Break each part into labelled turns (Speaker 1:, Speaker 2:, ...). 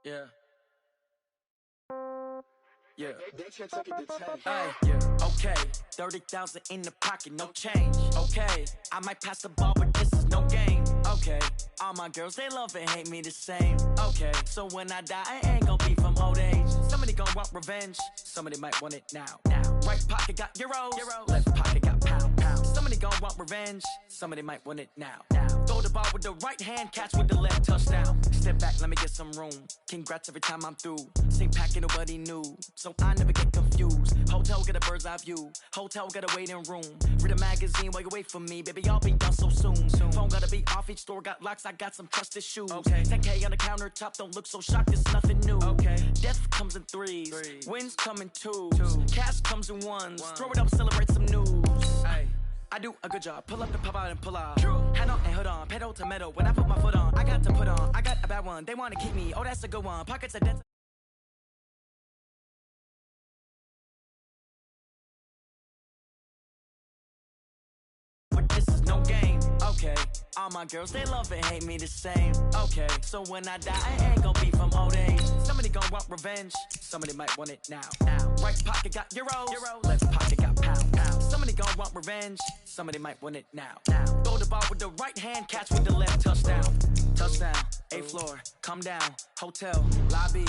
Speaker 1: Yeah. Yeah. Okay. 30,000 in the pocket, no change. Okay. I might pass the ball, but this is no game. Okay. All my girls, they love and hate me the same. Okay. So when I die, I ain't gonna be from old age. Somebody gonna want revenge. Somebody might want it now. Right pocket got euros. Left pocket got pound. Somebody gonna want revenge. Somebody might want it now. Throw the ball with the right hand, catch with the left, touchdown. Step back, let me get some room. Congrats every time I'm through. Same packet, nobody knew. So I never get confused. Hotel got a bird's eye view. Hotel got a waiting room. Read a magazine while you wait for me. Baby, I'll be done so soon. Phone gotta be off, each store got locks. I got some trusted shoes. 10K on the countertop, don't look so shocked, it's nothing new. Death comes in threes. Wins come in twos. Cash comes in ones. Throw it up, celebrate some news. I do a good job. Pull up the pop out and pull out. Hand on and hood on. Pedal to metal. When I put my foot on, I got to put on. I got a bad one. They want to keep me. Oh, that's a good one. Pockets are dense. But this is no game. Okay. All my girls, they love and hate me the same. Okay. So when I die, I ain't gonna be from old age. Somebody gonna want revenge. Somebody might want it now. Right pocket got euros. Left pocket got pound. Somebody gonna want revenge. Somebody might want it now. Throw the ball with the right hand, catch with the left, touchdown. Touchdown, 8th floor, come down. Hotel, lobby.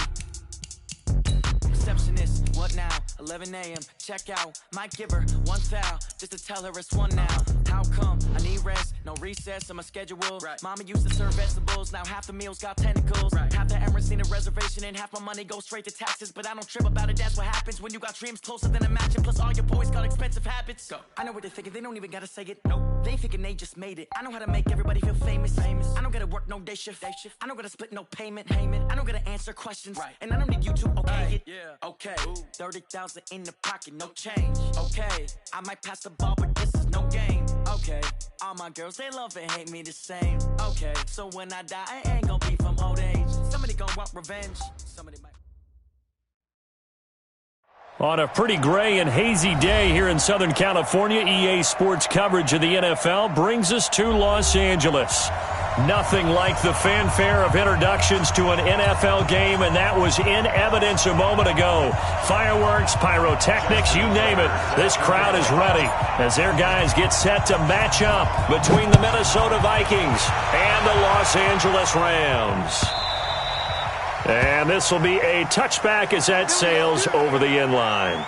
Speaker 1: Receptionist, what now? 11 a.m., check out. Might give her one foul, just to tell her it's one now. How come? I need rest, no recess on my schedule. Mama used to serve vegetables, now half the meals got tentacles. Half the Emirates need a reservation and half my money goes straight to taxes. But I don't trip about it, that's what happens when you got dreams closer than a match. Plus all your boys got expensive habits. I know what they're thinking, they don't even gotta say it. They thinking they just made it. I know how to make everybody feel famous. I don't gotta work no day shift. I don't gotta split no payment. I don't gotta answer questions. And I don't need you to okay it. Okay, 30,000 in the pocket, no change. Okay, I might pass the ball, but this is no game. Okay, all my girls, they love and hate me the same. Okay, so when I die, I ain't gonna be from old age. Somebody gonna want revenge. Somebody might.
Speaker 2: On a pretty gray and hazy day here in Southern California, EA Sports coverage of the NFL brings us to Los Angeles. Nothing like the fanfare of introductions to an NFL game, and that was in evidence a moment ago. Fireworks, pyrotechnics, you name it. This crowd is ready as their guys get set to match up between the Minnesota Vikings and the Los Angeles Rams. And this will be a touchback as that sails over the end line.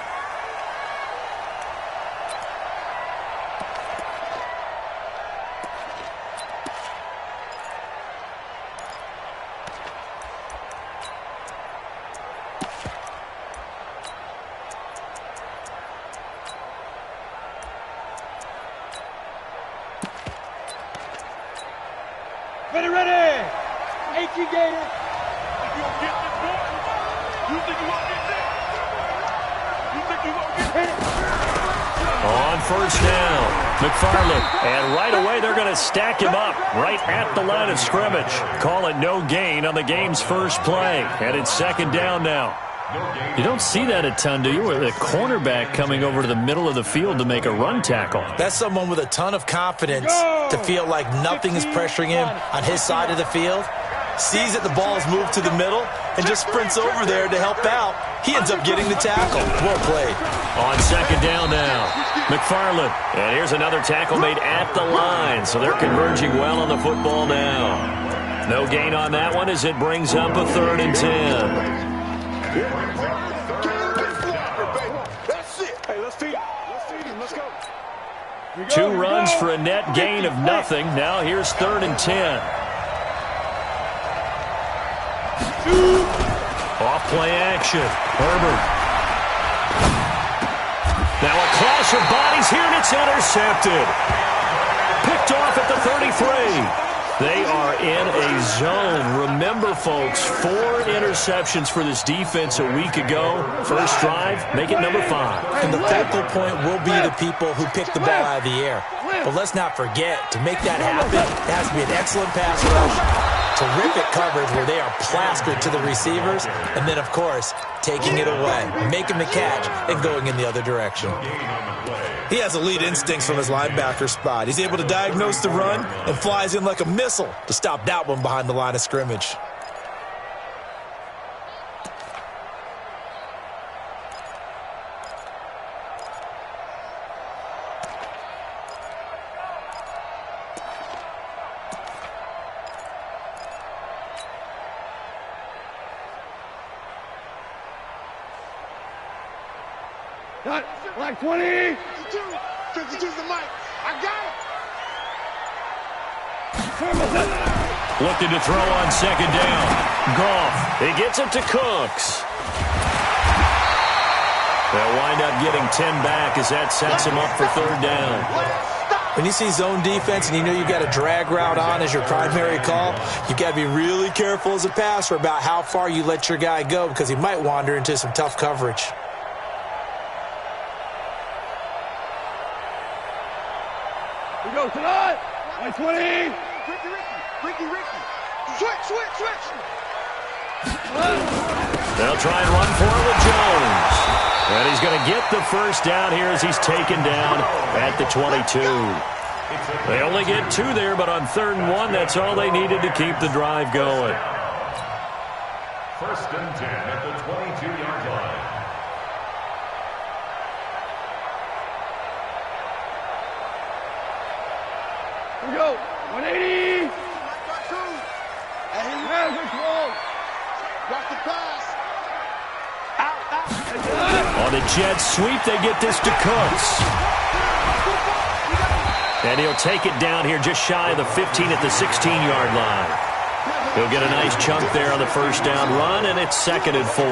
Speaker 3: Ready! 18 Gator! You gonna get this boy? You think you gonna get this? You think you gonna get this?
Speaker 2: On first down, McFarland. And right away, they're going to stack him up right at the line of scrimmage. Call it no gain on the game's first play. And it's second down now.
Speaker 4: You don't see that a ton, do you? With a cornerback coming over to the middle of the field to make a run tackle.
Speaker 5: That's someone with a ton of confidence to feel like nothing is pressuring him on his side of the field. Sees that the ball is moved to the middle and just sprints over there to help out. He ends up getting the tackle. Well played.
Speaker 2: On second down now, McFarland. And here's another tackle made at the line, so they're converging well on the football now. No gain on that one as it brings up a 3rd and 10.
Speaker 3: That's it. Hey, let's feed him. Let's go.
Speaker 2: 2 runs for a net gain of nothing. Now here's 3rd and 10. Off play action. Herbert. Now a clash of bodies here, and it's intercepted. Picked off at the 33. They are in a zone. Remember, folks, 4 interceptions for this defense a week ago. First drive, make it number 5.
Speaker 5: And the focal point will be the people who pick the ball out of the air. But let's not forget, to make that happen, it has to be an excellent pass rush. Terrific coverage where they are plastered to the receivers. And then, of course, taking it away, making the catch, and going in the other direction. He has elite instincts from his linebacker spot. He's able to diagnose the run and flies in like a missile to stop that one behind the line of scrimmage.
Speaker 3: Cut. Like 20.
Speaker 6: 52's the mic. I got it.
Speaker 2: Looking to throw on second down. Goff. He gets it to Cooks. They'll wind up getting 10 back as that sets him up for third down.
Speaker 5: When you see zone defense and you know you've got a drag route on as your primary call, you've got to be really careful as a passer about how far you let your guy go because he might wander into some tough coverage.
Speaker 3: We go tonight. Like 20.
Speaker 6: Ricky. Switch.
Speaker 2: They'll try and run for it with Jones. And he's going to get the first down here as he's taken down at the 22. They only get 2 there, but on 3rd and 1, that's all they needed to keep the drive going.
Speaker 7: 1st and 10 at the 22-yard line.
Speaker 3: We go. 180.
Speaker 6: Watch the pass.
Speaker 2: On the jet sweep, they get this to Cooks. And he'll take it down here just shy of the 15 at the 16-yard line. He'll get a nice chunk there on the first down run, and it's 2nd and 4.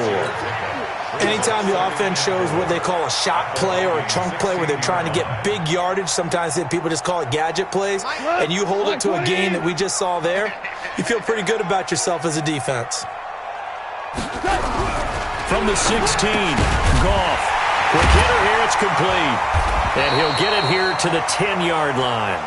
Speaker 5: Anytime the offense shows what they call a shot play or a chunk play where they're trying to get big yardage, sometimes people just call it gadget plays, and you hold it to a gain that we just saw there, you feel pretty good about yourself as a defense.
Speaker 2: From the 16, Goff. Quick hitter here, it's complete. And he'll get it here to the 10-yard line.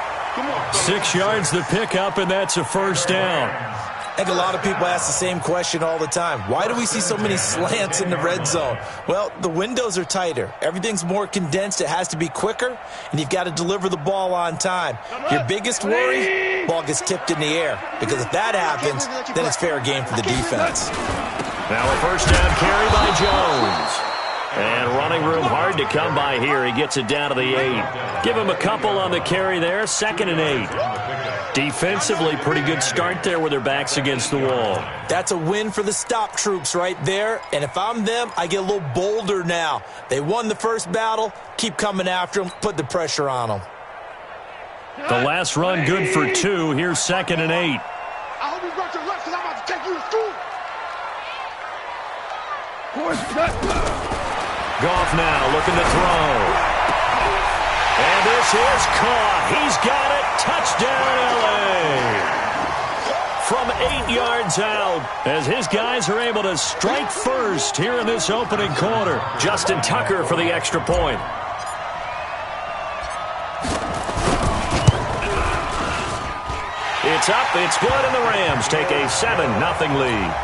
Speaker 2: 6 yards the pickup, and that's a first down.
Speaker 5: I think a lot of people ask the same question all the time. Why do we see so many slants in the red zone? Well, the windows are tighter. Everything's more condensed. It has to be quicker, and you've got to deliver the ball on time. Your biggest worry, ball gets tipped in the air. Because if that happens, then it's fair game for the defense.
Speaker 2: Now a first down carry by Jones. And running room hard to come by here. He gets it down to the 8. Give him a couple on the carry there. 2nd and 8. Defensively, pretty good start there with their backs against the wall.
Speaker 5: That's a win for the stop troops right there. And if I'm them, I get a little bolder now. They won the first battle. Keep coming after them. Put the pressure on them.
Speaker 2: The last run good for 2. Here's 2nd and 8.
Speaker 6: I hope you brought your lunch because I'm about to take you to school.
Speaker 2: Goff now looking to throw. And this is caught. He's got it. Touchdown, L.A. From 8 yards out as his guys are able to strike first here in this opening quarter. Justin Tucker for the extra point. It's up, it's good, and the Rams take a 7-0 lead.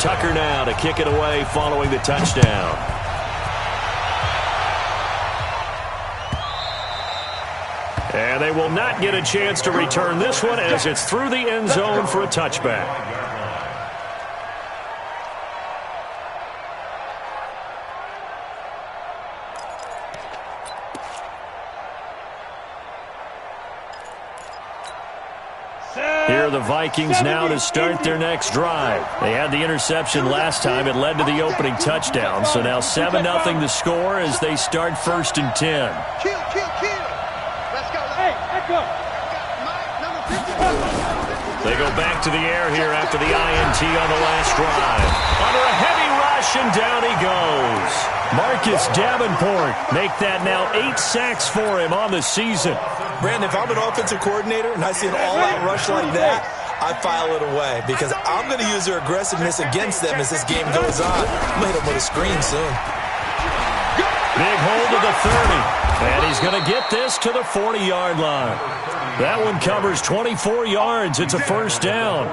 Speaker 2: Tucker now to kick it away following the touchdown. And they will not get a chance to return this one as it's through the end zone for a touchback. Here are the Vikings now to start their next drive. They had the interception last time. It led to the opening touchdown. So now 7-0 the score as they start 1st and 10.
Speaker 6: Kill. Let's go.
Speaker 3: Hey, echo.
Speaker 2: They go back to the air here after the INT on the last drive. Under a heavy rush, and down he goes. Marcus Davenport make that now 8 sacks for him on the season.
Speaker 5: Brandon, if I'm an offensive coordinator and I see an all-out rush like that, I file it away because I'm going to use their aggressiveness against them as this game goes on. I'm going to hit them with a screen soon.
Speaker 2: Big hold to the 30, and he's going to get this to the 40-yard line. That one covers 24 yards. It's a first down.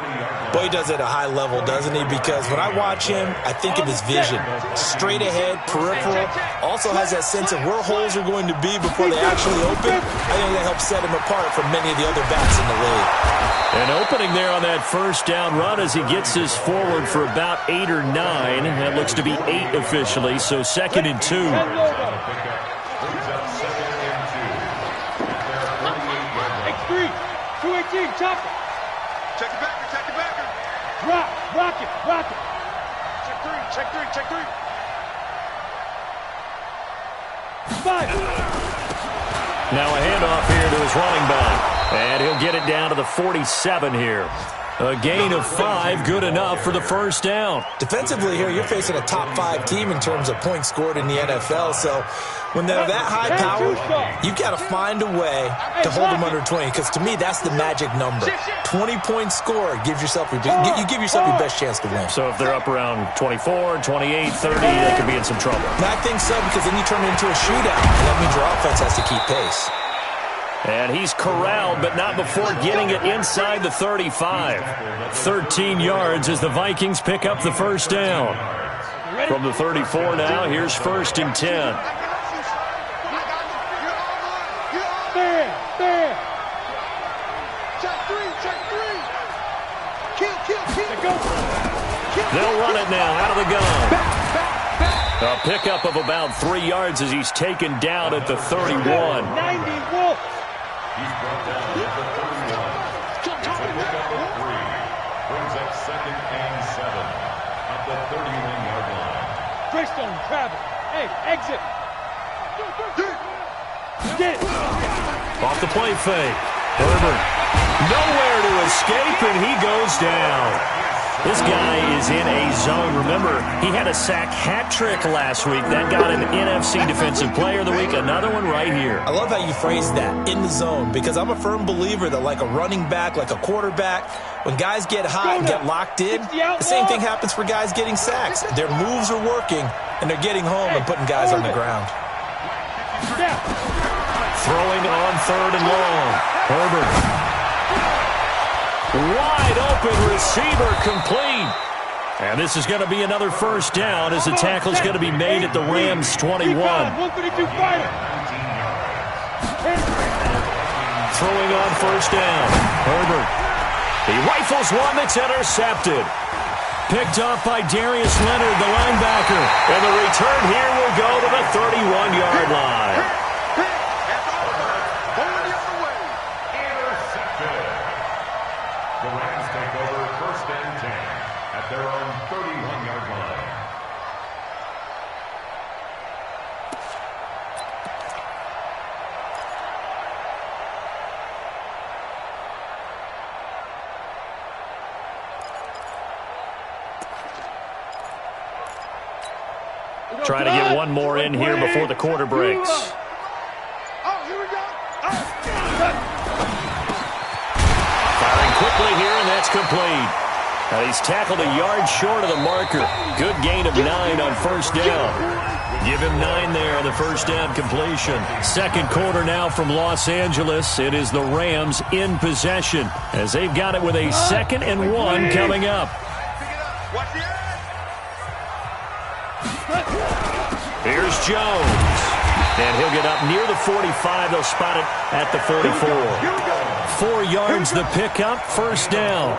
Speaker 5: Boy, he does it at a high level, doesn't he? Because when I watch him, I think of his vision. Straight ahead, peripheral. Also has that sense of where holes are going to be before they actually open. I think that helps set him apart from many of the other backs in the league.
Speaker 2: And opening there on that first down run as he gets this forward for about 8 or 9. That looks to be 8 officially, so 2nd and 2.
Speaker 3: X3, 218, chop it.
Speaker 6: Check it back.
Speaker 3: Rock it.
Speaker 6: Check 3. Check three, check three.
Speaker 2: Now a handoff here to his running back. And he'll get it down to the 47 here. A gain of 5, good enough for the first down.
Speaker 5: Defensively here, you're facing a top 5 team in terms of points scored in the NFL. So when they're that high power, you've got to find a way to hold them under 20. Because to me, that's the magic number. 20-point score gives yourself you give yourself your best chance to win.
Speaker 2: So if they're up around 24, 28, 30, they could be in some trouble.
Speaker 5: And I think so, because then you turn it into a shootout. And that means your offense has to keep pace.
Speaker 2: And he's corralled, but not before getting it inside the 35. 13 yards as the Vikings pick up the first down. From the 34 now, here's 1st and 10.
Speaker 6: There. Check three. Kill.
Speaker 2: They'll run it now out of the gun. A pickup of about 3 yards as he's taken down at the 31.
Speaker 3: 90 Wolf.
Speaker 7: He's brought down at the 31. Pickup of 3. Brings up 2nd and 7 at the 31-yard line.
Speaker 3: Christian, Travis. Hey, exit. Get it.
Speaker 2: Off the play fake. Herbert nowhere to escape, and he goes down. This guy is in a zone. Remember, he had a sack hat trick last week. That got him NFC Defensive Player of the Week. Another one right here.
Speaker 5: I love how you phrase that, in the zone, because I'm a firm believer that like a running back, like a quarterback, when guys get hot and get locked in, the same thing happens for guys getting sacks. Their moves are working, and they're getting home and putting guys on the ground.
Speaker 2: Throwing on 3rd and long. Herbert. Wide open receiver complete. And this is going to be another first down as the tackle is going to be made at the Rams 21.
Speaker 3: 132 fighter.
Speaker 2: Throwing on 1st down. Herbert. He rifles one that's intercepted. Picked off by Darius Leonard, the linebacker. And the return here will go to the 31-yard line.
Speaker 7: The Rams take over 1st and 10 at their own 31-yard line.
Speaker 2: Trying to get one more in here before the quarter breaks.
Speaker 6: Oh, here we go.
Speaker 2: Firing quickly here, and that's complete. And he's tackled a yard short of the marker. Good gain of 9 on 1st down. Give him 9 there on the 1st down completion. 2nd quarter now from Los Angeles. It is the Rams in possession as they've got it with a 2nd and 1 coming up. Here's Jones. And he'll get up near the 45. They'll spot it at the 44. 4 yards the pickup, 1st down.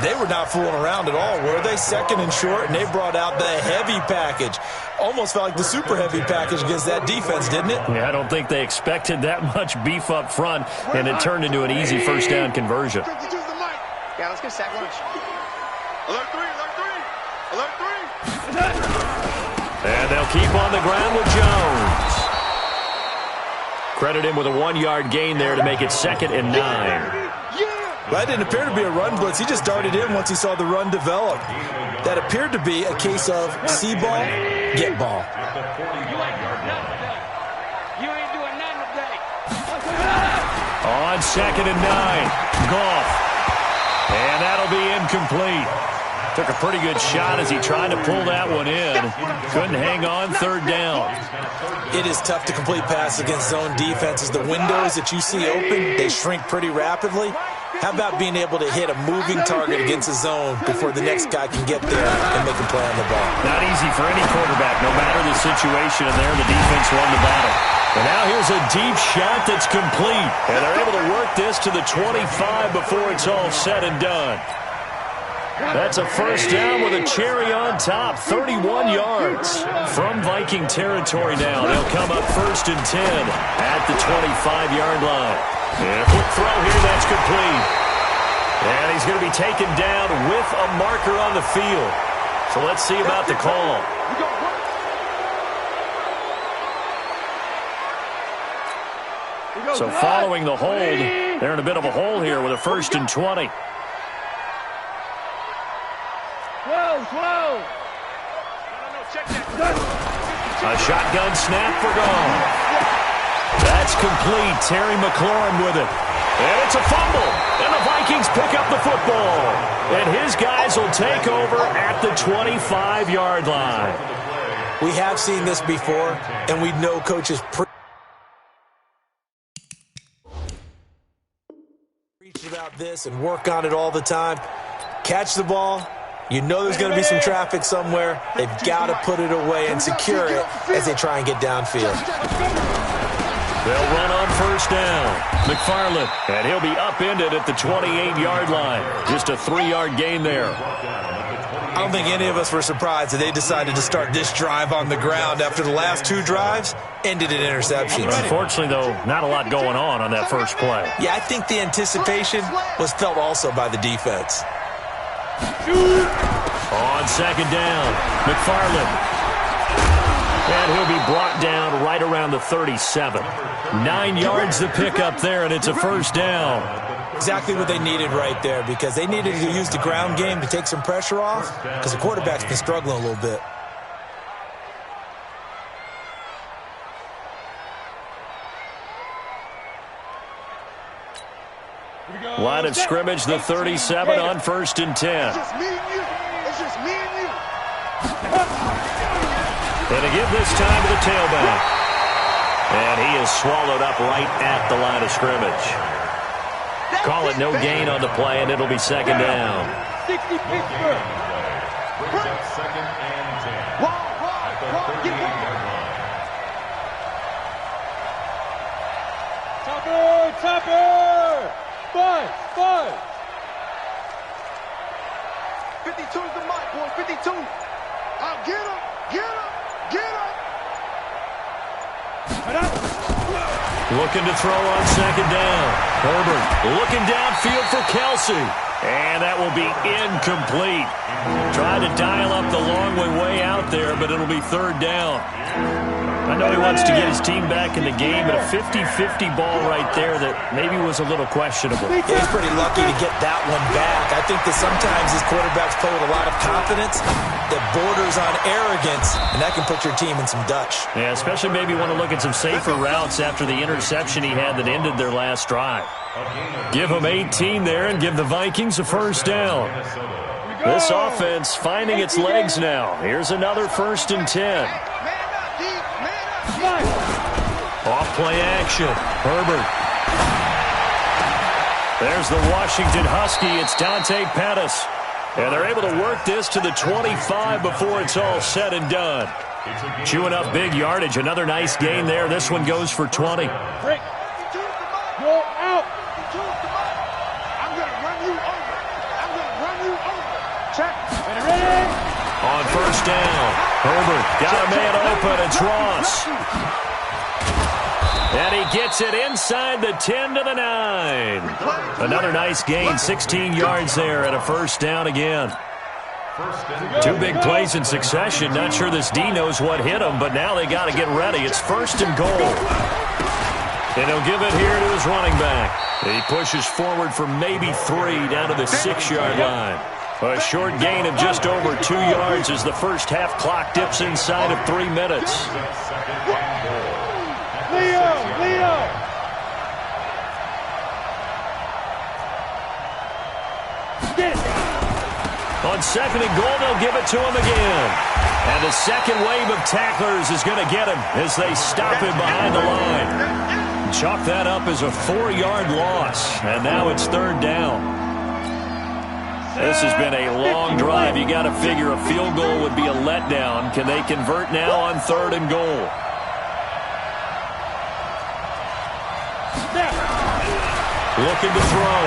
Speaker 5: They were not fooling around at all, were they? 2nd and short, and they brought out the heavy package. Almost felt like the super heavy package against that defense, didn't it?
Speaker 2: Yeah, I don't think they expected that much beef up front, and it turned into an easy 1st down conversion.
Speaker 6: Yeah, let's get sack lunch. Alert 3.
Speaker 2: And they'll keep on the ground with Jones. Credit him with a 1-yard gain there to make it 2nd and 9.
Speaker 5: That didn't appear to be a run blitz. He just darted in once he saw the run develop. That appeared to be a case of see ball, get ball.
Speaker 3: You ain't doing nothing today.
Speaker 2: On 2nd and 9, Goff. And that'll be incomplete. Took a pretty good shot as he tried to pull that one in. Couldn't hang on 3rd down.
Speaker 5: It is tough to complete passes against zone defenses. The windows that you see open, they shrink pretty rapidly. How about being able to hit a moving target against a zone before the next guy can get there and make a play on the ball?
Speaker 2: Not easy for any quarterback, no matter the situation, and there the defense won the battle. And now here's a deep shot that's complete. And they're able to work this to the 25 before it's all said and done. That's a 1st down with a cherry on top, 31 yards. From Viking territory now, they'll come up 1st and 10 at the 25-yard line. And a quick throw here, that's complete. And he's going to be taken down with a marker on the field. So So let's see about the call. So following the hold, they're in a bit of a hole here with a 1st and 20.
Speaker 3: 12.
Speaker 2: A shotgun snap for gone. That's complete. Terry McLaurin with it. And it's a fumble. And the Vikings pick up the football. And his guys will take over at the 25-yard line.
Speaker 5: We have seen this before, and we know coaches preach about this and work on it all the time. Catch the ball. You know there's going to be some traffic somewhere. They've got to put it away and secure it as they try and get downfield.
Speaker 2: They'll run on 1st down. McFarland, and he'll be upended at the 28-yard line. Just a 3-yard gain there.
Speaker 5: I don't think any of us were surprised that they decided to start this drive on the ground after the last 2 drives ended in interceptions.
Speaker 2: Unfortunately, though, not a lot going on that first play.
Speaker 5: Yeah, I think the anticipation was felt also by the defense.
Speaker 2: On 2nd down, McFarland. And he'll be brought down right around the 37. 9 yards to pick up there, and it's a 1st down.
Speaker 5: Exactly what they needed right there, because they needed to use the ground game to take some pressure off, because the quarterback's been struggling a little bit.
Speaker 2: Line of scrimmage, the 37 on 1st and 10.
Speaker 3: It's just me and you. It's just me and you.
Speaker 2: And to give this time to the tailback. And he is swallowed up right at the line of scrimmage. Call it no gain on the play, and it'll be 2nd down.
Speaker 3: 60 Pittsburgh.
Speaker 7: Brings up 2nd and 10. At the 38-yard line.
Speaker 3: Topper! Buzz! 52's the mic, boys. 52. I'll get him.
Speaker 2: Looking to throw on 2nd down. Herbert looking downfield for Kelsey. And that will be incomplete. Tried to dial up the long way out there, but it'll be 3rd down. I know he wants to get his team back in the game, but a 50-50 ball right there that maybe was a little questionable.
Speaker 5: Yeah, he's pretty lucky to get that one back. I think that sometimes these quarterbacks play with a lot of confidence that borders on arrogance, and that can put your team in some Dutch.
Speaker 2: Yeah, especially maybe want to look at some safer routes after the interception he had that ended their last drive. Give him 18 there and give the Vikings a 1st down. This offense finding its legs now. Here's another 1st and 10. Off play action. Herbert. There's the Washington Husky. It's Dante Pettis. And they're able to work this to the 25 before it's all said and done. Chewing up big yardage. Another nice gain there. This one goes for 20.
Speaker 3: Break. Go out. I'm going to run you over. Check. Ready?
Speaker 2: On 1st down. Herbert got a man open. It's Ross. And he gets it inside the 10 to the 9. Another nice gain, 16 yards there and a 1st down again. 2 big plays in succession. Not sure this D knows what hit him, but now they got to get ready. It's 1st and goal. And he'll give it here to his running back. He pushes forward for maybe 3 down to the 6-yard line. A short gain of just over 2 yards as the first half clock dips inside of 3 minutes.
Speaker 3: Leo! Get it!
Speaker 2: On 2nd and goal, they'll give it to him again. And the second wave of tacklers is going to get him as they stop him behind the line. Chalk that up as a 4-yard loss. And now it's 3rd down. This has been a long drive. You got to figure a field goal would be a letdown. Can they convert now on 3rd and goal? Looking to throw.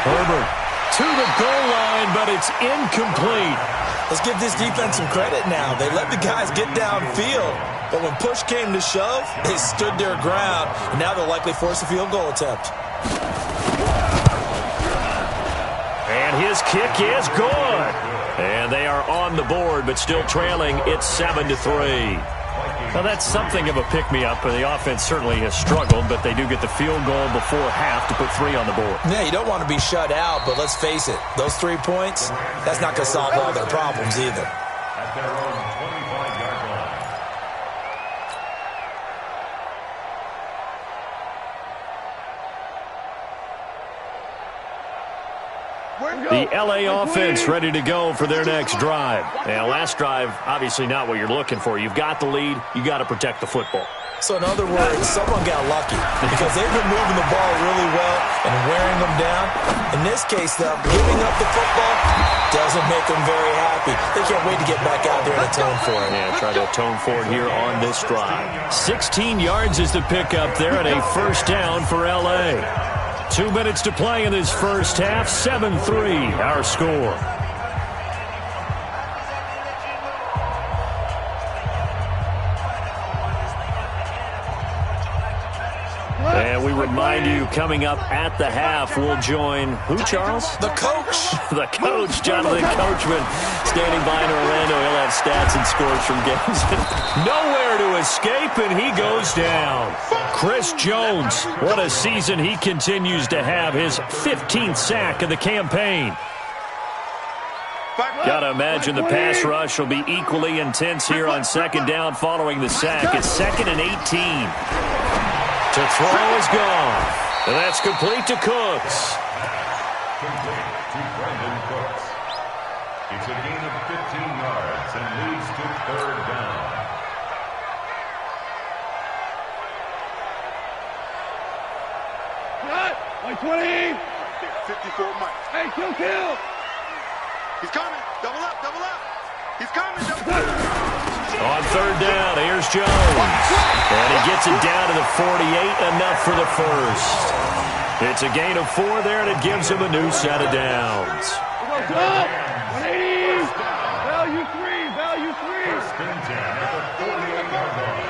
Speaker 2: Herbert to the goal line, but it's incomplete.
Speaker 5: Let's give this defense some credit now. They let the guys get downfield, but when push came to shove, they stood their ground, and now they'll likely force a field goal attempt.
Speaker 2: And his kick is good. And they are on the board, but still trailing. It's 7-3. Well, that's something of a pick-me-up. The offense certainly has struggled, but they do get the field goal before half to put 3 on the board.
Speaker 5: Yeah, you don't want to be shut out, but let's face it. Those 3 points, that's not going to solve all their problems either.
Speaker 7: At their own 25-yard line.
Speaker 2: The L.A. offense ready to go for their next drive. And last drive, obviously not what you're looking for. You've got the lead. You got to protect the football.
Speaker 5: So in other words, someone got lucky because they've been moving the ball really well and wearing them down. In this case, though, giving up the football doesn't make them very happy. They can't wait to get back out there and atone for it.
Speaker 2: Yeah, try to atone for it here on this drive. 16 yards is the pickup there and a first down for L.A. 2 minutes to play in this first half. 7-3, our score. And we remind you, coming up at the half, we'll join who, Charles?
Speaker 5: The coach.
Speaker 2: The coach, Jonathan Coachman, standing by in Orlando. He'll have stats and scores from games. Nowhere to escape, and he goes down. Chris Jones, what a season he continues to have. His 15th sack of the campaign. Got to imagine the pass rush will be equally intense here on second down following the sack. It's 2nd and 18. To throw is gone. And that's complete to Cooks.
Speaker 7: Complete to Brandon Cooks. It's a gain of 15 yards and leads to 3rd down.
Speaker 3: Cut! 120! 54 Mike. Hey, kill! He's coming! Double up! He's coming! Double up!
Speaker 2: On 3rd down, here's Jones. And he gets it down to the 48, enough for the first. It's a gain of 4 there, and it gives him a new set of downs.
Speaker 3: 180! Value 3!
Speaker 7: First and 10 at the 48-yard line.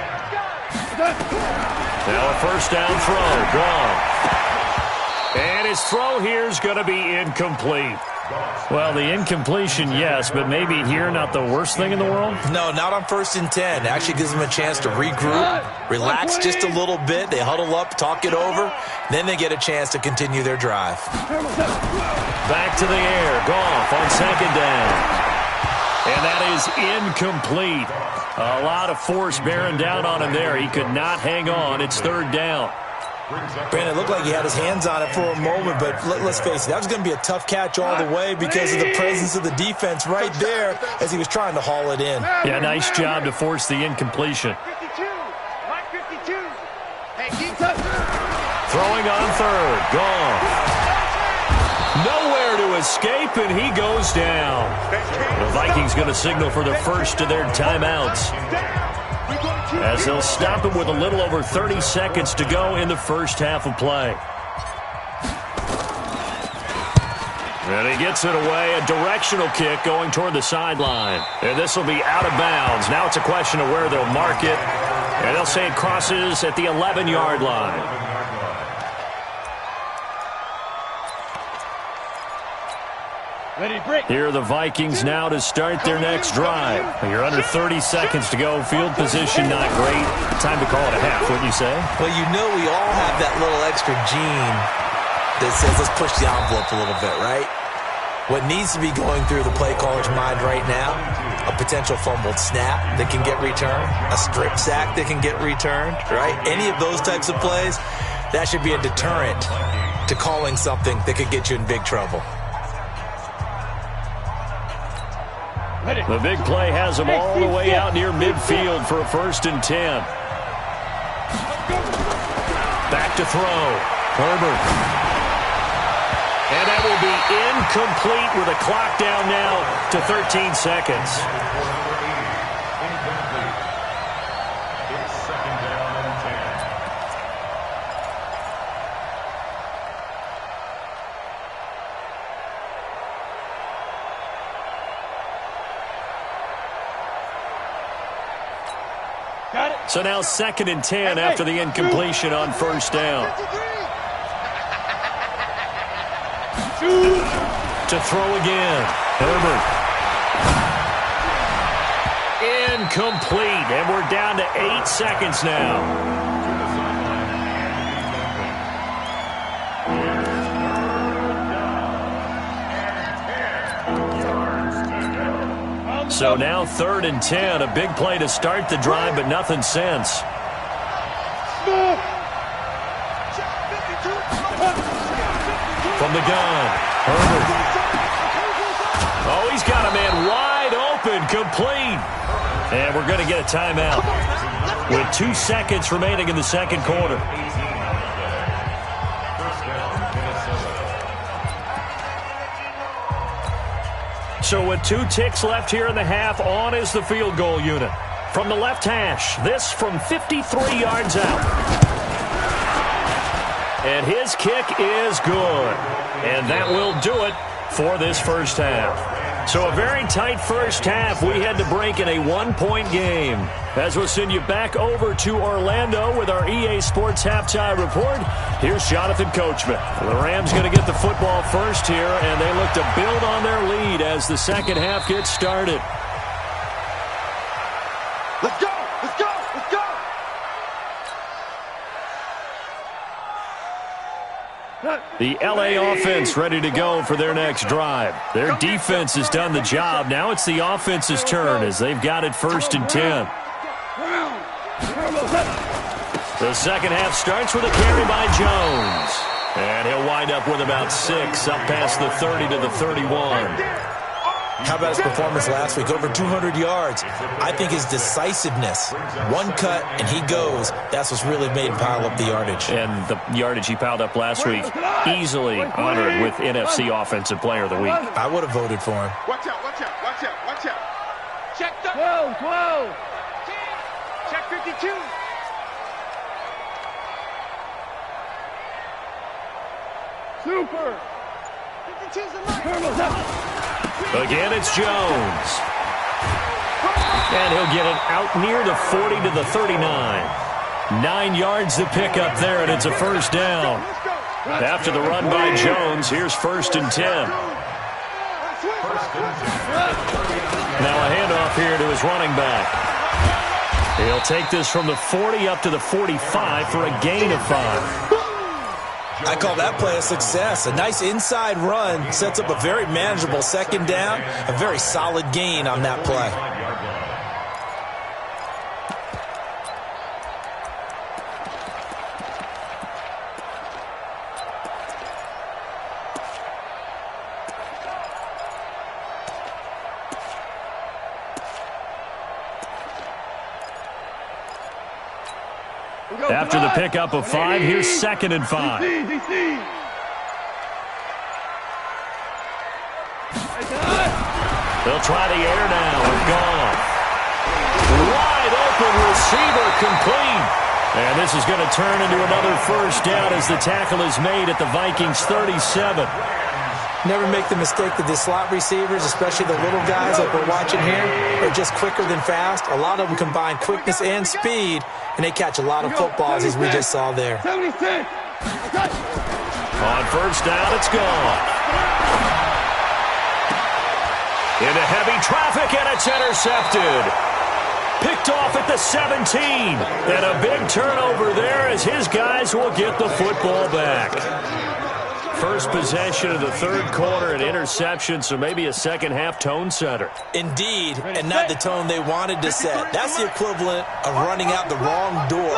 Speaker 2: Now a first down throw, gone. And his throw here is going to be incomplete. Well, the incompletion, yes, but maybe here not the worst thing in the world?
Speaker 5: No, not on 1st and 10. Actually gives them a chance to regroup, relax just a little bit. They huddle up, talk it over. Then they get a chance to continue their drive.
Speaker 2: Back to the air. Goff on 2nd down. And that is incomplete. A lot of force bearing down on him there. He could not hang on. It's 3rd down.
Speaker 5: Brandon, it looked like he had his hands on it for a moment, but let's face it, that was going to be a tough catch all the way because of the presence of the defense right there as he was trying to haul it in.
Speaker 2: Yeah, nice job to force the incompletion.
Speaker 3: 52! Mike 52! Hey, keep
Speaker 2: Throwing on 3rd. Gone. Nowhere to escape, and he goes down. The Vikings going to signal for the first of their timeouts, as they'll stop him with a little over 30 seconds to go in the first half of play. And he gets it away, a directional kick going toward the sideline. And this will be out of bounds. Now it's a question of where they'll mark it. And they'll say it crosses at the 11-yard line. Here are the Vikings now to start their next drive. You're under 30 seconds to go. Field position not great. Time to call it a half, wouldn't you say?
Speaker 5: Well, you know we all have that little extra gene that says let's push the envelope a little bit, right? What needs to be going through the play caller's mind right now, a potential fumbled snap that can get returned, a strip sack that can get returned, right? Any of those types of plays, that should be a deterrent to calling something that could get you in big trouble.
Speaker 2: The big play has them all the way out near midfield for a 1st and 10. Back to throw. Herbert. And that will be incomplete with a clock down now to 13 seconds.
Speaker 7: Incomplete. It's 2nd down and 10.
Speaker 2: So now 2nd and 10 after the incompletion on 1st down. To throw again. Herbert. incomplete, and we're down to 8 seconds now. So now 3rd and 10, a big play to start the drive, but nothing since. From the gun, Herbert. Oh, he's got a man wide open, complete. And we're going to get a timeout with 2 seconds remaining in the second quarter. So with 2 ticks left here in the half, on is the field goal unit. From the left hash, this from 53 yards out. And his kick is good. And that will do it for this first half. So a very tight first half. We had to break in a 1-point game. As we'll send you back over to Orlando with our EA Sports Halftime Report, here's Jonathan Coachman. The Rams going to get the football first here, and they look to build on their lead as the second half gets started.
Speaker 3: Let's go! Let's go! Let's go!
Speaker 2: The LA offense ready to go for their next drive. Their defense has done the job. Now it's the offense's turn as they've got it 1st and 10. The second half starts with a carry by Jones. And he'll wind up with about 6 up past the 30 to the 31.
Speaker 5: How about his performance last week? Over 200 yards. I think his decisiveness, one cut and he goes, that's what's really made him pile up the yardage.
Speaker 2: And the yardage he piled up last week, easily honored with NFC Offensive Player of the Week.
Speaker 5: I would have voted for him.
Speaker 3: Watch out, watch out, watch out, watch out. Check the 12. Check 52. Super. 52's the line.
Speaker 2: Again, it's Jones. And he'll get it out near the 40 to the 39. 9 yards to pick up there, and it's a first down. After the run by Jones, here's 1st and 10. Now a handoff here to his running back. He'll take this from the 40 up to the 45 for a gain of 5.
Speaker 5: I call that play a success. A nice inside run sets up a very manageable second down. A very solid gain on that play.
Speaker 2: After the pickup of 5, here's 2nd and 5. They'll try the air now with Goff. Wide open receiver complete. And this is going to turn into another first down as the tackle is made at the Vikings 37.
Speaker 5: Never make the mistake that the slot receivers, especially the little guys like we're watching here, are just quicker than fast. A lot of them combine quickness and speed, and they catch a lot of footballs, as we just saw there.
Speaker 3: 76.
Speaker 2: On first down, it's gone. Into heavy traffic, and it's intercepted. Picked off at the 17. And a big turnover there as his guys will get the football back. First possession of the third quarter, an interception, so maybe a second-half tone setter.
Speaker 5: Indeed, and not the tone they wanted to set. That's the equivalent of running out the wrong door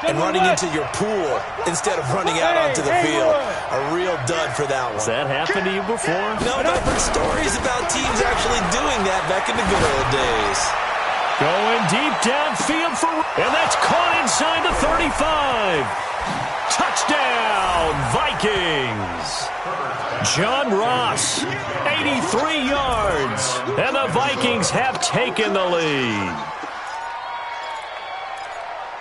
Speaker 5: and running into your pool instead of running out onto the field. A real dud for that one.
Speaker 2: Has that happened to you before?
Speaker 5: No, I've heard stories about teams actually doing that back in the good old days.
Speaker 2: Going deep downfield for... And that's caught inside the 35. Touchdown, Vikings. John Ross, 83 yards. And the Vikings have taken the lead.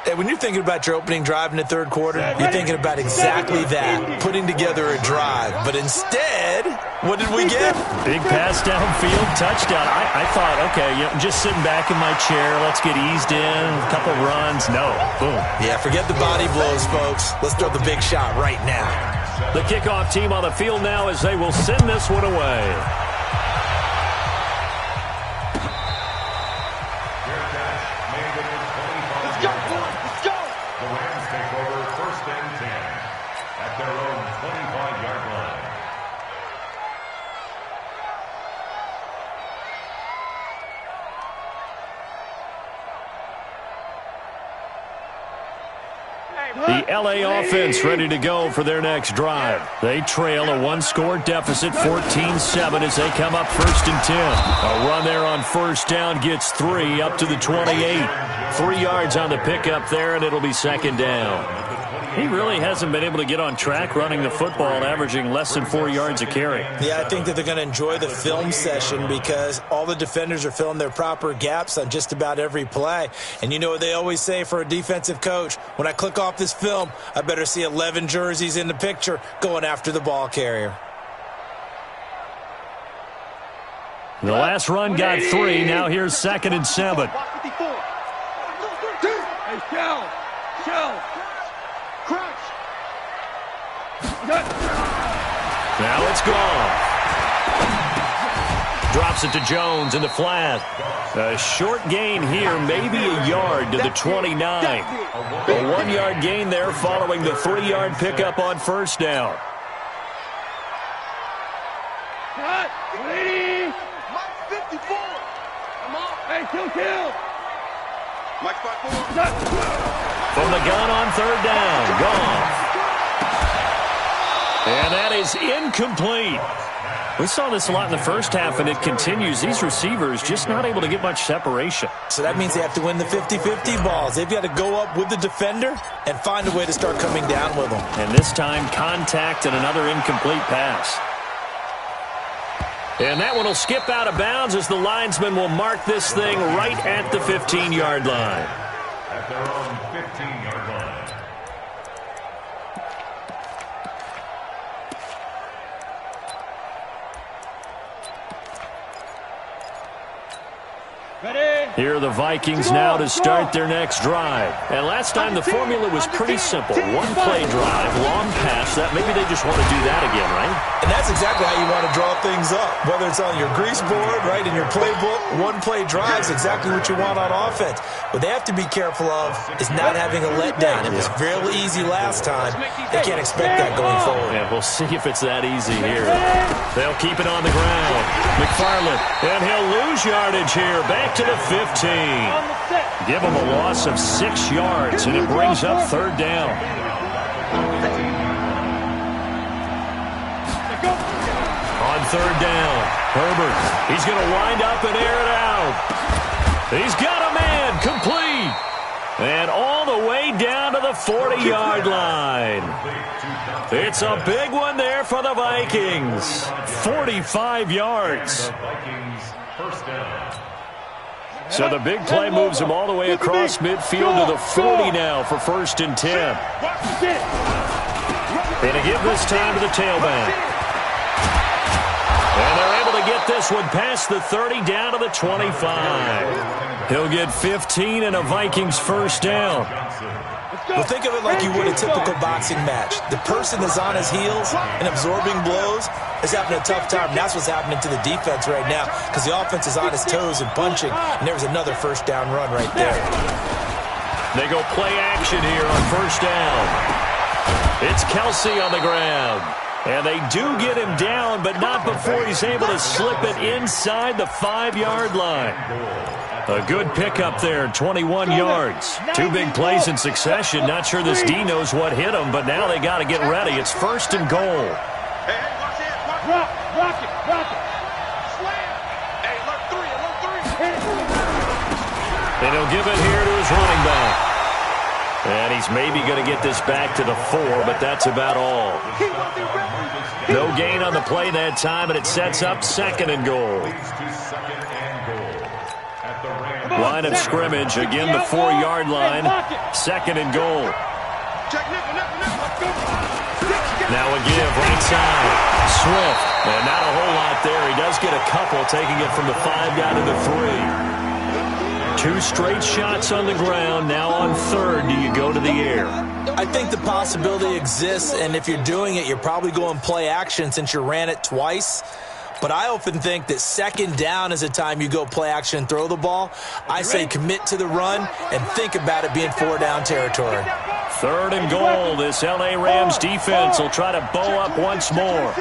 Speaker 5: And when you're thinking about your opening drive in the third quarter, you're thinking about exactly that, putting together a drive. But instead, what did we get?
Speaker 2: Big pass downfield, touchdown. I thought, okay, just sitting back in my chair, let's get eased in, a couple runs. No, boom.
Speaker 5: Yeah, forget the body blows, folks. Let's throw the big shot right now.
Speaker 2: The kickoff team on the field now as they will send this one away.
Speaker 7: take over 1st and 10 at their own 25-yard line.
Speaker 2: The LA offense ready to go for their next drive. They trail a one-score deficit, 14-7, as they come up 1st and 10. A run there on 1st down gets 3 up to the 28. 3 yards on the pickup there, and it'll be 2nd down. He really hasn't been able to get on track running the football, averaging less than 4 yards a carry.
Speaker 5: Yeah, I think that they're going to enjoy the film session because all the defenders are filling their proper gaps on just about every play. And you know what they always say for a defensive coach? When I click off this film, I better see 11 jerseys in the picture going after the ball carrier.
Speaker 2: The last run got 3. Now here's 2nd and 7.
Speaker 3: Hey, shell. Crouch.
Speaker 2: Now it's gone. Drops it to Jones in the flat. A short gain here, maybe a yard to the 29. A 1-yard gain there following the 3-yard pickup on 1st down.
Speaker 3: Cut. Ready. Mike 54. Come on. Hey, kill. Mike 54.
Speaker 2: From the gun on 3rd down. Gone. And that is incomplete. We saw this a lot in the first half, and it continues. These receivers just not able to get much separation.
Speaker 5: So that means they have to win the 50-50 balls. They've got to go up with the defender and find a way to start coming down with them.
Speaker 2: And this time, contact and another incomplete pass. And that one will skip out of bounds as the linesman will mark this thing right at the 15-yard line.
Speaker 7: At their own 15-yard line.
Speaker 2: Here are the Vikings now to start their next drive. And last time the formula was pretty simple. 1-play drive, long pass. That maybe they just want to do that again, right?
Speaker 5: And that's exactly how you want to draw things up. Whether it's on your grease board, right, in your playbook, 1-play drive is exactly what you want on offense. What they have to be careful of is not having a letdown. It was fairly easy last time. They can't expect that going forward.
Speaker 2: Yeah, we'll see if it's that easy here. They'll keep it on the ground. McFarland, and he'll lose yardage here. Back to the 15. Give him a loss of 6 yards, and it brings up 3rd down. On 3rd down, Herbert. He's going to wind up and air it out. He's got a man, complete. And all the way down to the 40-yard line. It's a big one there for the Vikings. 45 yards. So the big play moves him all the way across midfield to the 40 now for 1st and 10. Going to give this time to the tailback. And they're able to get this one past the 30 down to the 25. He'll get 15 and a Vikings 1st down.
Speaker 5: Well, think of it like you would a typical boxing match. The person is on his heels and absorbing blows is having a tough time. And that's what's happening to the defense right now because the offense is on his toes and punching, and there was another 1st down run right there.
Speaker 2: They go play action here on 1st down. It's Kelsey on the ground. And they do get him down, but not before he's able to slip it inside the 5-yard line. A good pickup there, 21 yards. 2 big plays in succession. Not sure this D knows what hit him, but now they got to get ready. It's 1st and goal.
Speaker 3: Hey, watch it. Rock it. Slam. Hey, alert 3.
Speaker 2: And he'll give it here to his running back. And he's maybe going to get this back to the 4, but that's about all. No gain on the play that time, and it sets up 2nd and goal. Line of scrimmage, again the 4-yard line. 2nd and goal. Now a give right side. Swift, and not a whole lot there. He does get a couple, taking it from the 5 down to the 3. 2 straight shots on the ground. Now on 3rd, do you go to the air?
Speaker 5: I think the possibility exists, and if you're doing it, you're probably going play action since you ran it twice. But I often think that 2nd down is the time you go play action and throw the ball. I say commit to the run and think about it being 4 down territory.
Speaker 2: 3rd and goal. This L.A. Rams defense will try to bow up once more.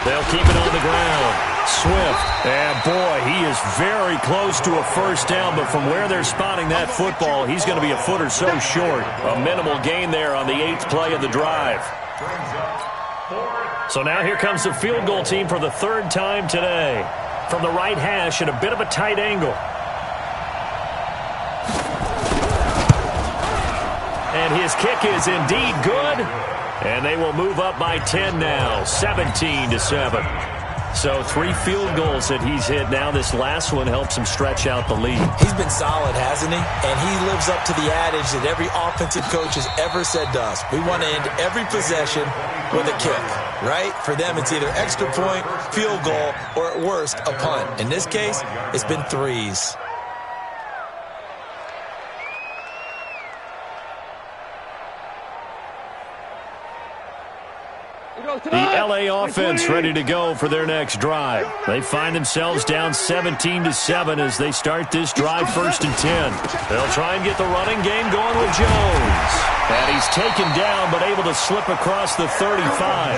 Speaker 2: They'll keep it on the ground. Swift. And, boy, he is very close to a first down, but from where they're spotting that football, he's going to be a foot or so short. A minimal gain there on the 8th play of the drive. So now here comes the field goal team for the 3rd time today. From the right hash at a bit of a tight angle. And his kick is indeed good. And they will move up by 10 now, 17-7. So 3 field goals that he's hit now. This last one helps him stretch out the lead.
Speaker 5: He's been solid, hasn't he? And he lives up to the adage that every offensive coach has ever said to us. We want to end every possession with a kick, right? For them, it's either extra point, field goal, or at worst, a punt. In this case, it's been 3s.
Speaker 2: The L.A. offense ready to go for their next drive. They find themselves down 17-7 as they start this drive 1st and 10. They'll try and get the running game going with Jones. And he's taken down but able to slip across the 35.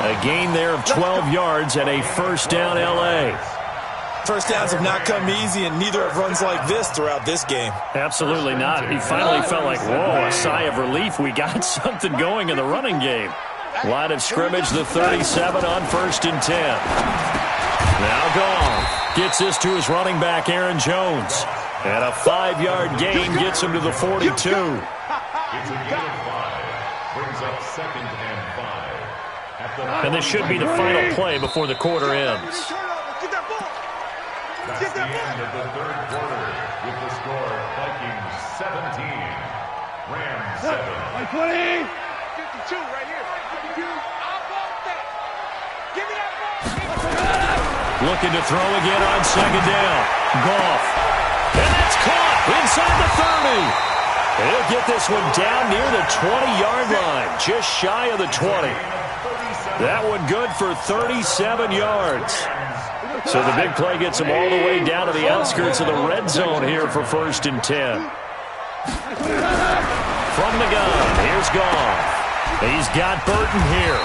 Speaker 2: A gain there of 12 yards and a first down L.A.
Speaker 5: First downs have not come easy, and neither have runs like this throughout this game.
Speaker 2: Absolutely not. He finally felt like, whoa, a sigh of relief. We got something going in the running game. Line of scrimmage, the 37 on 1st and 10. Now Goff gets this to his running back, Aaron Jones. And a 5-yard gain gets him to the 42.
Speaker 7: It's a gain of 5. Brings up 2nd and 5.
Speaker 2: And this should be the final play before the quarter ends.
Speaker 7: That's the end of the 3rd quarter with the score Vikings 17, Rams 7.
Speaker 3: 20. 52 right here.
Speaker 2: Looking to throw again on 2nd down. Goff. And that's caught inside the 30. He'll get this one down near the 20-yard line, just shy of the 20. That one good for 37 yards. So the big play gets him all the way down to the outskirts of the red zone here for 1st and 10. From the gun, here's Goff. He's got Burton here.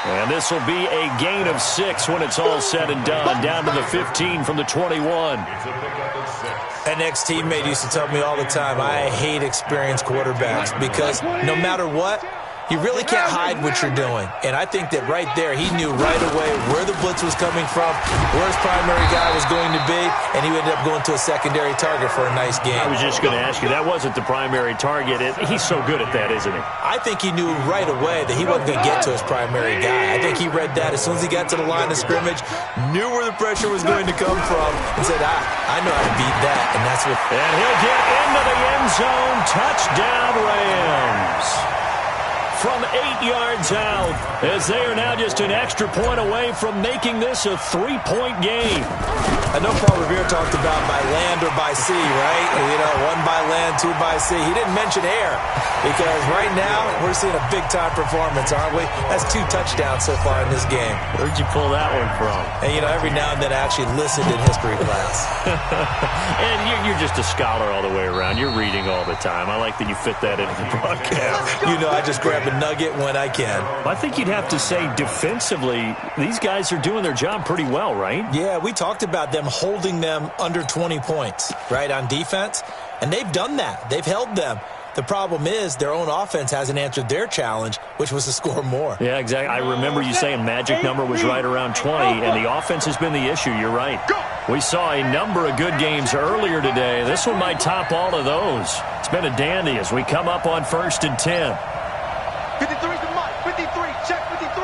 Speaker 2: And this will be a gain of 6 when it's all said and done. Down to the 15 from the 21.
Speaker 5: An ex-teammate used to tell me all the time, I hate experienced quarterbacks because no matter what, you really can't hide what you're doing. And I think that right there, he knew right away where the blitz was coming from, where his primary guy was going to be, and he ended up going to a secondary target for a nice game.
Speaker 2: I was just going to ask you, that wasn't the primary target. He's so good at that, isn't he?
Speaker 5: I think he knew right away that he wasn't going to get to his primary guy. I think he read that as soon as he got to the line of scrimmage, knew where the pressure was going to come from, and said, I know how to beat that, and that's what...
Speaker 2: And he'll get into the end zone. Touchdown, Rams. From 8 yards out, as they are now just an extra point away from making this a 3-point game.
Speaker 5: I know Paul Revere talked about by land or by sea, right? You know, 1 by land, 2 by sea. He didn't mention air because right now we're seeing a big-time performance, aren't we? That's 2 touchdowns so far in this game.
Speaker 2: Where'd you pull that one from?
Speaker 5: And, you know, every now and then I actually listened in history class.
Speaker 2: And you're just a scholar all the way around. You're reading all the time. I like that you fit that into the broadcast.
Speaker 5: You know, I just grab a nugget when I can.
Speaker 2: I think you'd have to say defensively, these guys are doing their job pretty well, right?
Speaker 5: Yeah, we talked about them holding them under 20 points, right, on defense, and they've done that. They've held them. The problem is their own offense hasn't answered their challenge, which was to score more.
Speaker 2: Yeah, exactly. I remember you saying magic number was right around 20, and the offense has been the issue. You're right. We saw a number of good games earlier today. This one might top all of those. It's been a dandy as we come up on 1st and 10.
Speaker 3: 53's the mark. 53. Check 53.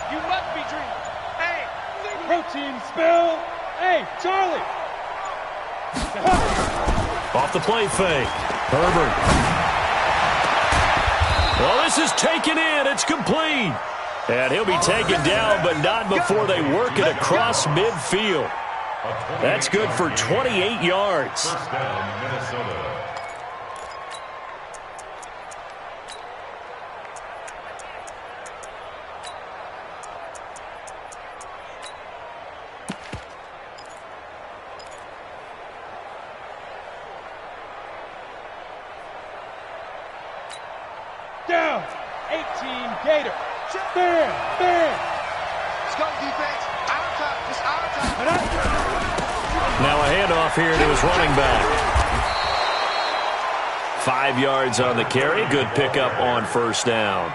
Speaker 3: You must be dreaming. Hey, protein spill. Hey, Charlie.
Speaker 2: Off the play fake. Herbert. Well, this is taken in. It's complete. And he'll be taken down, but not before they work it across midfield. That's good for 28 yards.
Speaker 7: First down, Minnesota.
Speaker 3: down. 18 Gator. Stand.
Speaker 6: Let's go, defense. Out top. Just out top.
Speaker 2: Now a handoff here to his running back. 5 yards on the carry. Good pickup on first down.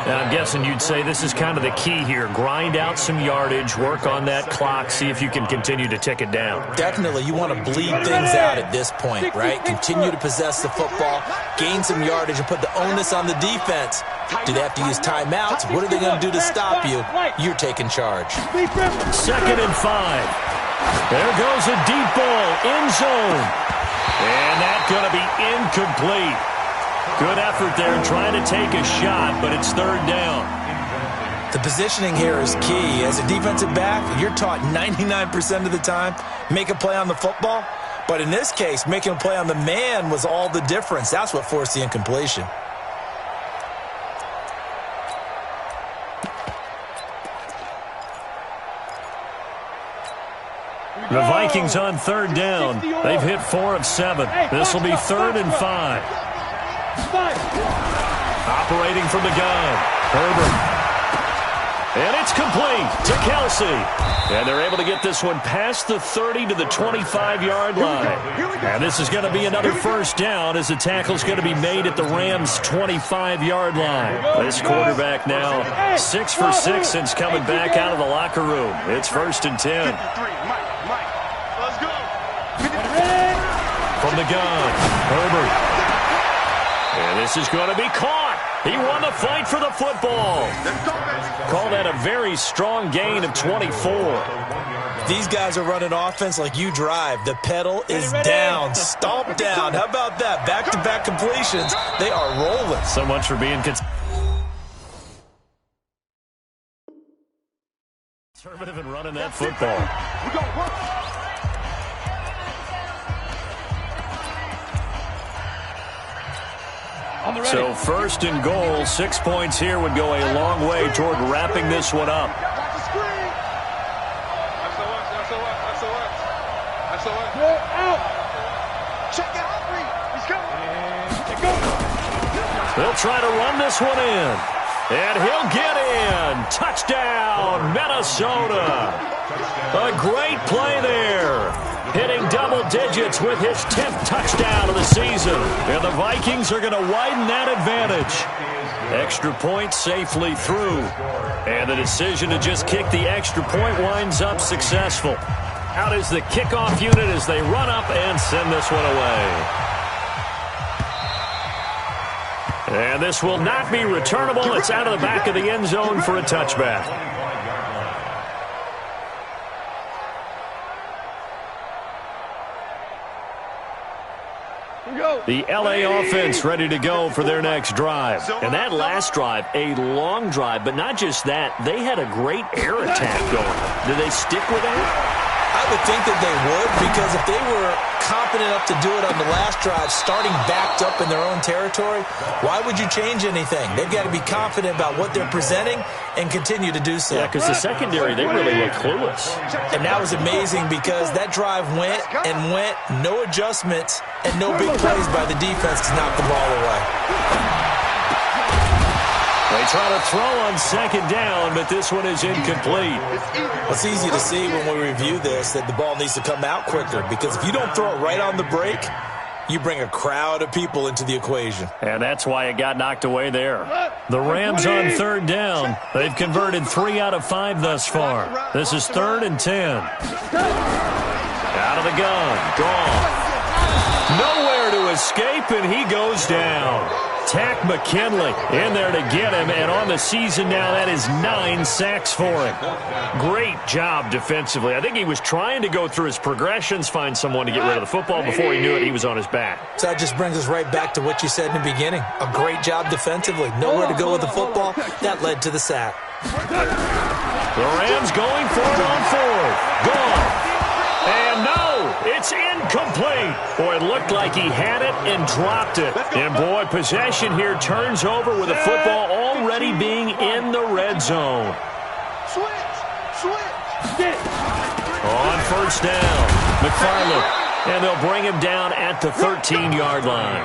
Speaker 4: And I'm guessing you'd say this is kind of the key here. Grind out some yardage, work on that clock, see if you can continue to tick it down.
Speaker 5: Definitely, you want to bleed things out at this point, right? Continue to possess the football, gain some yardage, and put the onus on the defense. Do they have to use timeouts? What are they going to do to stop you? You're taking charge.
Speaker 2: 2nd and 5. There goes a deep ball, end zone. And that's going to be incomplete. Good effort there trying to take a shot, but it's 3rd down.
Speaker 5: The positioning here is key. As a defensive back, you're taught 99% of the time, make a play on the football. But in this case, making a play on the man was all the difference. That's what forced the incompletion.
Speaker 2: The Vikings on 3rd down. They've hit 4 of 7. This will be 3rd and 5. Operating from the gun, Herbert. And it's complete to Kelsey. And they're able to get this one past the 30 to the 25-yard line. And this is going to be another first down as the tackle's going to be made at the Rams' 25-yard line. This quarterback now 6 for 6 since coming back out of the locker room. It's 1st and 10. From the gun, Herbert. And this is going to be caught. He won the fight for the football. Call that a very strong gain of 24.
Speaker 5: These guys are running offense like you drive. The pedal is down, stomp down. How about that? Back-to-back completions. They are rolling.
Speaker 2: So much for being conservative and running that football. So 1st and goal, 6 points here would go a long way toward wrapping this one up. They'll try to run this one in. And he'll get in. Touchdown, Minnesota. A great play there. Hitting double digits with his 10th touchdown of the season. And the Vikings are going to widen that advantage. Extra point safely through. And the decision to just kick the extra point winds up successful. Out is the kickoff unit as they run up and send this one away. And this will not be returnable. It's out of the back of the end zone for a touchback. The LA offense ready to go for their next drive. And that last drive, a long drive, but not just that. They had a great air attack going. Did they stick with that?
Speaker 5: I would think that they would, because if they were confident enough to do it on the last drive, starting backed up in their own territory, why would you change anything? They've got to be confident about what they're presenting and continue to do so.
Speaker 2: Yeah, because the secondary, they really look clueless.
Speaker 5: And that was amazing because that drive went and went, no adjustments, and no big plays by the defense to knock the ball away.
Speaker 2: They try to throw on 2nd down, but this one is incomplete.
Speaker 5: It's easy to see when we review this that the ball needs to come out quicker, because if you don't throw it right on the break, you bring a crowd of people into the equation.
Speaker 2: And that's why it got knocked away there. The Rams on 3rd down. They've converted 3 out of 5 thus far. This is 3rd and 10. Out of the gun. Gone. Nowhere to escape, and he goes down. Tack McKinley in there to get him, and on the season now, that is 9 sacks for him. Great job defensively. I think he was trying to go through his progressions, find someone to get rid of the football. Before he knew it, he was on his back.
Speaker 5: So that just brings us right back to what you said in the beginning. A great job defensively. Nowhere to go with the football. That led to the sack.
Speaker 2: The Rams going for it on 4th. Gone. And no, it's incomplete. Boy, it looked like he had it and dropped it. And boy, possession here turns over with the football already being in the red zone. On 1st down, McFarland. And they'll bring him down at the 13-yard line.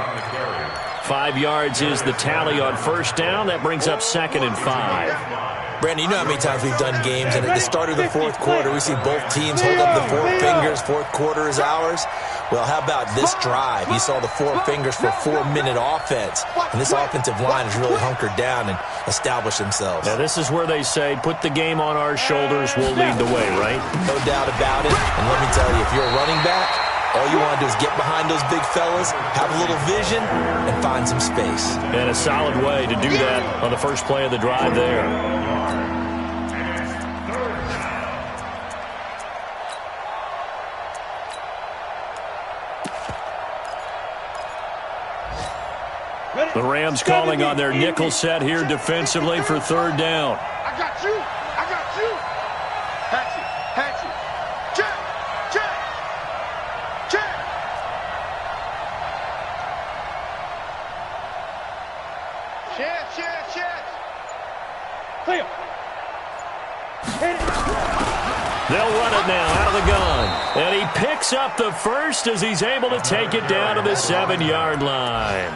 Speaker 2: 5 yards is the tally on first down. That brings up 2nd and 5.
Speaker 5: Brandon, you know how many times we've done games, and at the start of the fourth quarter, we see both teams hold up the 4 fingers. Fourth quarter is ours. Well, how about this drive? You saw the 4 fingers for 4-minute offense, and this offensive line has really hunkered down and established themselves.
Speaker 2: Now, this is where they say, put the game on our shoulders, we'll lead the way, right?
Speaker 5: No doubt about it. And let me tell you, if you're a running back, all you want to do is get behind those big fellas, have a little vision, and find some space.
Speaker 2: And a solid way to do that on the first play of the drive there. The Rams calling on their nickel set here defensively for 3rd down.
Speaker 3: I got you. I got you. Hatchet. Check. Chance. Clear. Hit it.
Speaker 2: They'll run it now out of the gun. And he picks up the first as he's able to take it down to the 7-yard line.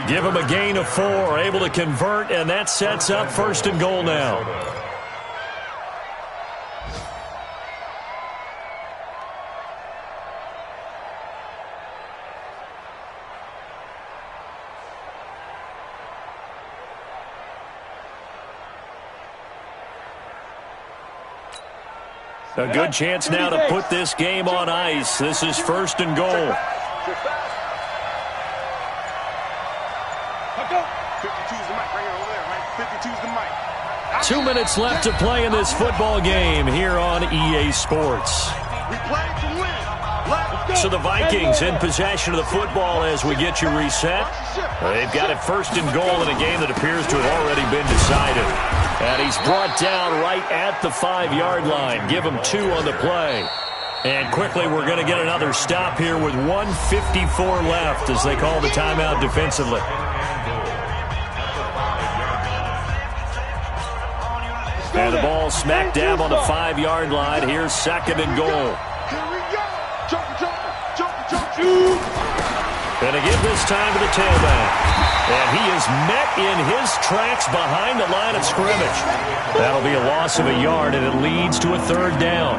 Speaker 2: Give him a gain of 4, able to convert, and that sets up 1st and goal now. A good chance now to put this game on ice. This is 1st and goal.
Speaker 3: 52's the mic right here over there, right? 52's the mic.
Speaker 2: 2 minutes left to play in this football game here on EA Sports.
Speaker 3: We play to win.
Speaker 2: So the Vikings in possession of the football as we get you reset. They've got it 1st and goal in a game that appears to have already been decided. And he's brought down right at the 5-yard line. Give him 2 on the play. And quickly we're going to get another stop here with 1:54 left as they call the timeout defensively. And the ball smack dab on the 5-yard line. Here's 2nd and goal.
Speaker 3: Here we go. Jump.
Speaker 2: And again this time to the tailback. And he is met in his tracks behind the line of scrimmage. That'll be a loss of a yard, and it leads to a 3rd down.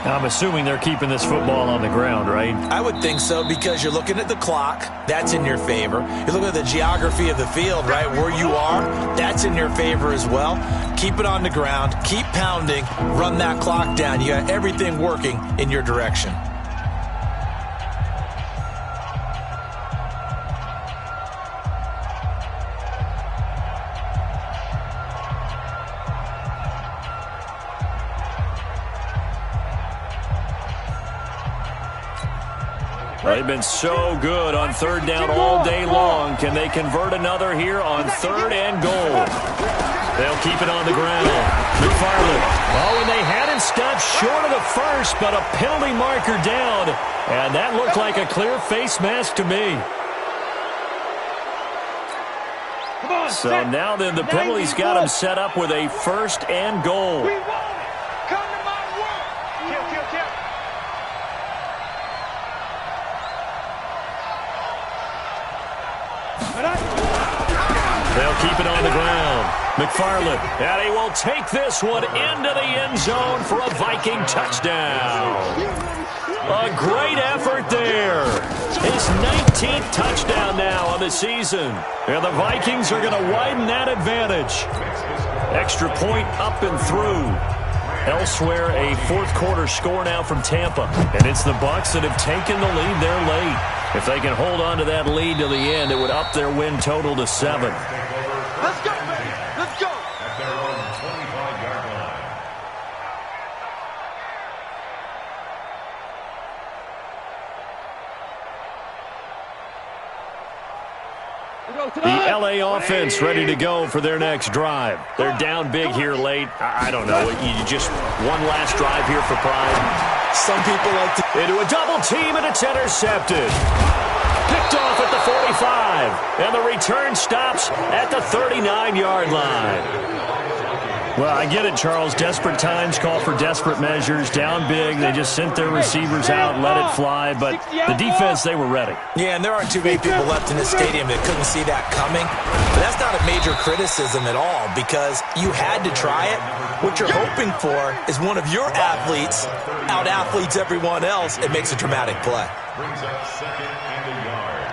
Speaker 2: I'm assuming they're keeping this football on the ground, right?
Speaker 5: I would think so, because you're looking at the clock. That's in your favor. You're looking at the geography of the field, right? Where you are, that's in your favor as well. Keep it on the ground. Keep pounding. Run that clock down. You got everything working in your direction.
Speaker 2: They've been so good on 3rd down all day long. Can they convert another here on 3rd and goal? They'll keep it on the ground. McFarland. Oh, and they had him stopped short of the first, but a penalty marker down. And that looked like a clear face mask to me. So now then the penalty's got him set up with a 1st and goal.
Speaker 3: Come to my work. Kill.
Speaker 2: They'll keep it on the ground. McFarland, and he will take this one into the end zone for a Viking touchdown. A great effort there. His 19th touchdown now on the season. And the Vikings are going to widen that advantage. Extra point up and through. Elsewhere, a 4th quarter score now from Tampa. And it's the Bucs that have taken the lead there late. If they can hold on to that lead to the end, it would up their win total to 7.
Speaker 3: Let's go, baby. Let's go.
Speaker 7: At their own 25-yard line.
Speaker 2: The LA offense ready to go for their next drive. They're down big here late. I don't know. You just one last drive here for pride.
Speaker 5: Some people like to...
Speaker 2: Into a double team, and it's intercepted. Picked off at the 45. And the return stops at the 39-yard line. Well, I get it, Charles. Desperate times call for desperate measures. Down big, they just sent their receivers out, let it fly. But the defense, they were ready.
Speaker 5: Yeah, and there aren't too many people left in this stadium that couldn't see that coming. But that's not a major criticism at all because you had to try it. What you're hoping for is one of your athletes out-athletes everyone else and makes a dramatic play.
Speaker 7: Brings up second and a yard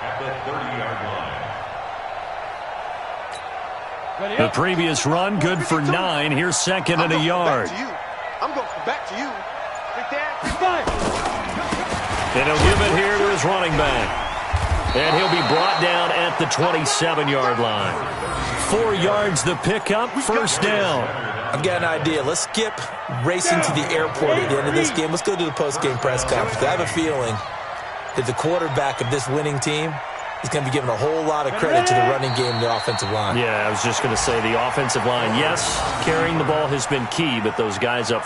Speaker 7: at the 30-yard line.
Speaker 2: The previous run, good for 9. Here's second and a yard.
Speaker 3: I'm going back to you. Right there.
Speaker 2: And he'll give it here to his running back. And he'll be brought down at the 27-yard line. 4 yards the pickup, first down.
Speaker 5: I've got an idea. Let's skip racing to the airport at the end of this game. Let's go to the post-game press conference. I have a feeling that the quarterback of this winning team is going to be given a whole lot of credit to the running game and the offensive line.
Speaker 2: Yeah, I was just going to say the offensive line, yes, carrying the ball has been key, but those guys up